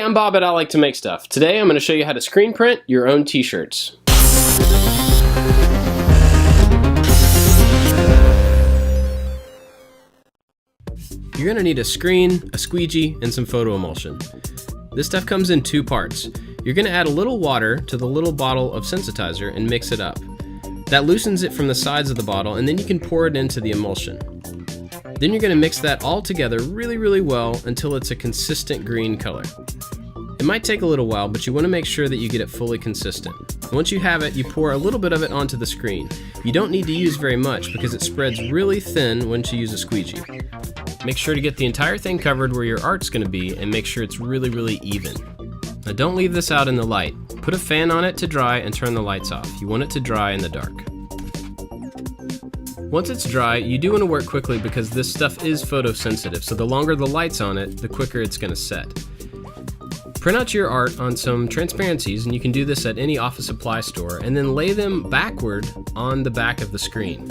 I'm Bob at I Like to Make Stuff. Today I'm going to show you how to screen print your own t-shirts. You're going to need a screen, a squeegee, and some photo emulsion. This stuff comes in two parts. You're going to add a little water to the little bottle of sensitizer and mix it up. That loosens it from the sides of the bottle, and then you can pour it into the emulsion. Then you're going to mix that all together really well until it's a consistent green color. It might take a little while, but you want to make sure that you get it fully consistent. Once you have it, you pour a little bit of it onto the screen. You don't need to use very much because it spreads really thin once you use a squeegee. Make sure to get the entire thing covered where your art's going to be and make sure it's really even. Now don't leave this out in the light. Put a fan on it to dry and turn the lights off. You want it to dry in the dark. Once it's dry, you do want to work quickly because this stuff is photosensitive, so the longer the light's on it, the quicker it's going to set. Print out your art on some transparencies, and you can do this at any office supply store, and then lay them backward on the back of the screen.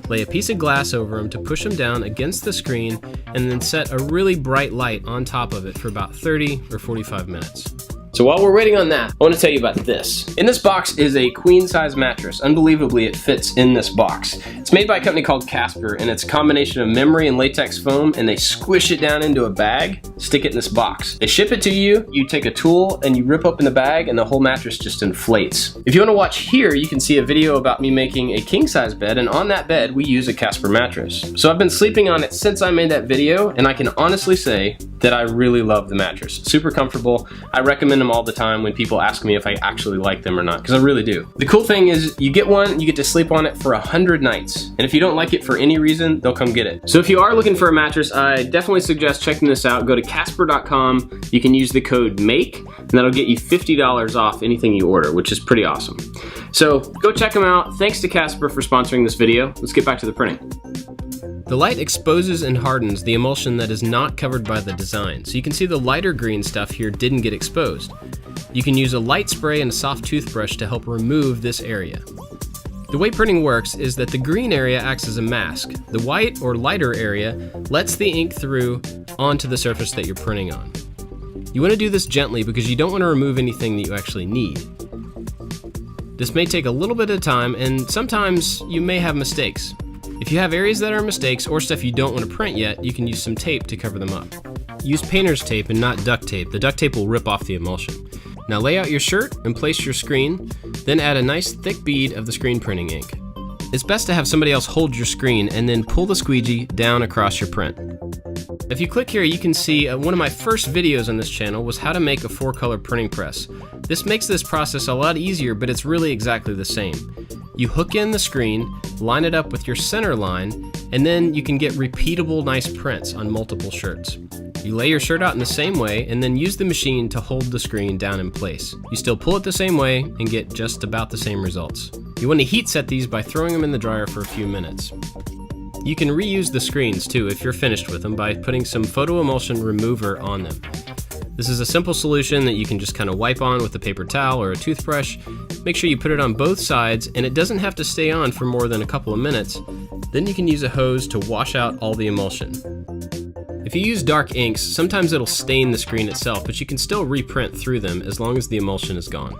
Lay a piece of glass over them to push them down against the screen, and then set a really bright light on top of it for about 30 or 45 minutes. So while we're waiting on that, I want to tell you about this. In this box is a queen size mattress. Unbelievably, it fits in this box. It's made by a company called Casper, and it's a combination of memory and latex foam, and they squish it down into a bag, stick it in this box. They ship it to you, you take a tool, and you rip open the bag, and the whole mattress just inflates. If you want to watch here, you can see a video about me making a king size bed, and on that bed, we use a Casper mattress. So I've been sleeping on it since I made that video, and I can honestly say that I really love the mattress. Super comfortable. I recommend them all the time when people ask me if I actually like them or not, because I really do. The cool thing is you get one, you get to sleep on it for 100 nights. And if you don't like it for any reason, they'll come get it. So if you are looking for a mattress, I definitely suggest checking this out. Go to Casper.com. You can use the code MAKE, and that'll get you $50 off anything you order, which is pretty awesome. So go check them out. Thanks to Casper for sponsoring this video. Let's get back to the printing. The light exposes and hardens the emulsion that is not covered by the design, so you can see the lighter green stuff here didn't get exposed. You can use a light spray and a soft toothbrush to help remove this area. The way printing works is that the green area acts as a mask. The white or lighter area lets the ink through onto the surface that you're printing on. You want to do this gently because you don't want to remove anything that you actually need. This may take a little bit of time, and sometimes you may have mistakes. If you have areas that are mistakes or stuff you don't want to print yet, you can use some tape to cover them up. Use painter's tape and not duct tape. The duct tape will rip off the emulsion. Now lay out your shirt and place your screen, then add a nice thick bead of the screen printing ink. It's best to have somebody else hold your screen and then pull the squeegee down across your print. If you click here, you can see one of my first videos on this channel was how to make a 4-color printing press. This makes this process a lot easier, but it's really exactly the same. You hook in the screen, line it up with your center line, and then you can get repeatable nice prints on multiple shirts. You lay your shirt out in the same way and then use the machine to hold the screen down in place. You still pull it the same way and get just about the same results. You want to heat set these by throwing them in the dryer for a few minutes. You can reuse the screens too if you're finished with them by putting some photo emulsion remover on them. This is a simple solution that you can just kind of wipe on with a paper towel or a toothbrush. Make sure you put it on both sides, and it doesn't have to stay on for more than a couple of minutes. Then you can use a hose to wash out all the emulsion. If you use dark inks, sometimes it'll stain the screen itself, but you can still reprint through them as long as the emulsion is gone.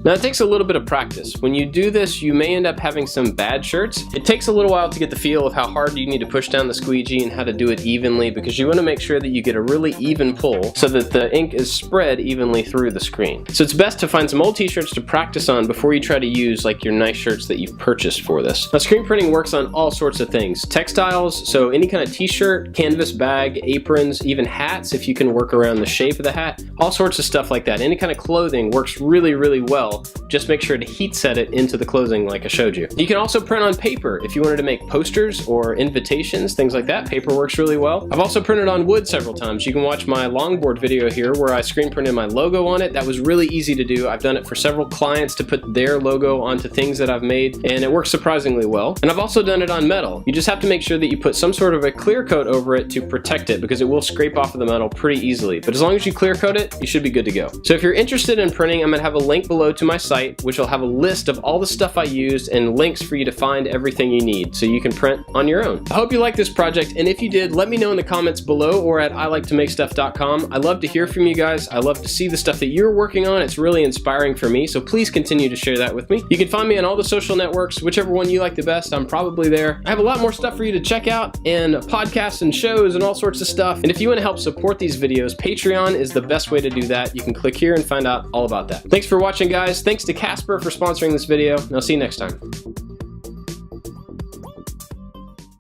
Now it takes a little bit of practice. When you do this, you may end up having some bad shirts. It takes a little while to get the feel of how hard you need to push down the squeegee and how to do it evenly, because you want to make sure that you get a really even pull so that the ink is spread evenly through the screen. So it's best to find some old t-shirts to practice on before you try to use like your nice shirts that you've purchased for this. Now screen printing works on all sorts of things. Textiles, so any kind of t-shirt, canvas bag, aprons, even hats if you can work around the shape of the hat. All sorts of stuff like that. Any kind of clothing works really well. Just make sure to heat set it into the clothing like I showed you. You can also print on paper if you wanted to make posters or invitations, things like that. Paper works really well. I've also printed on wood several times. You can watch my longboard video here where I screen printed my logo on it. That was really easy to do. I've done it for several clients to put their logo onto things that I've made, and it works surprisingly well. And I've also done it on metal. You just have to make sure that you put some sort of a clear coat over it to protect it, because it will scrape off of the metal pretty easily. But as long as you clear coat it, you should be good to go. So if you're interested in printing, I'm gonna have a link below to to my site, which will have a list of all the stuff I used and links for you to find everything you need so you can print on your own. I hope you liked this project, and if you did, let me know in the comments below or at iliketomakestuff.com. I love to hear from you guys. I love to see the stuff that you're working on. It's really inspiring for me, so please continue to share that with me. You can find me on all the social networks, whichever one you like the best. I'm probably there. I have a lot more stuff for you to check out, and podcasts and shows and all sorts of stuff. And if you want to help support these videos, Patreon is the best way to do that. You can click here and find out all about that. Thanks for watching, guys. Thanks to Casper for sponsoring this video, and I'll see you next time.